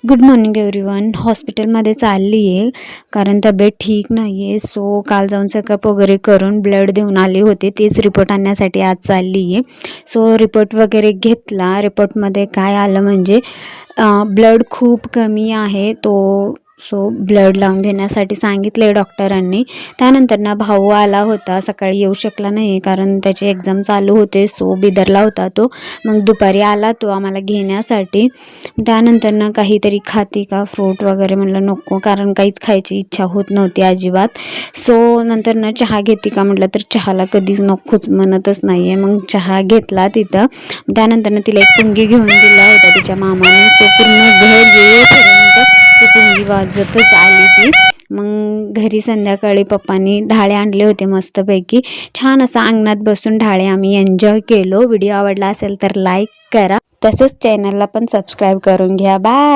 Good morning everyone. हॉस्पिटलमध्ये चालली आहे कारण तब्येत ठीक नाही आहे. सो काल जाऊन चेकअप वगैरे करून ब्लड देऊन आले होते. तेच रिपोर्ट आणण्यासाठी आज चालली आहे. सो रिपोर्ट वगैरे घेतला. रिपोर्टमध्ये काय आलं म्हणजे ब्लड खूप कमी आहे. सो ब्लड लावून घेण्यासाठी सांगितले डॉक्टरांनी. त्यानंतर ना भाऊ आला होता. सकाळी येऊ शकला नाही कारण त्याची एक्झाम चालू होते. सो बिदरला होता तो. मग दुपारी आला तो आम्हाला घेण्यासाठी. त्यानंतर ना काहीतरी खाती का फ्रूट वगैरे म्हणलं नको, कारण काहीच खायची इच्छा होत नव्हती अजिबात. सो नंतर ना चहा घेते का म्हटलं तर चहाला कधीच नकोच म्हणतच नाही आहे. मग चहा घेतला तिथं. त्यानंतर ना तिला एक पुंगी घेऊन दिला होता तिच्या मामाने. सो पूर्ण घर येईपर्यंत ती पुंगी वाजतच आली ती. मग घरी संध्याकाळी पप्पांनी ढाळे आणले होते मस्तपैकी. छान असं अंगणात बसून ढाळे आम्ही एन्जॉय केलो. व्हिडिओ आवडला असेल तर लाईक करा, तसंच चॅनलला पण सबस्क्राईब करून घ्या. बाय.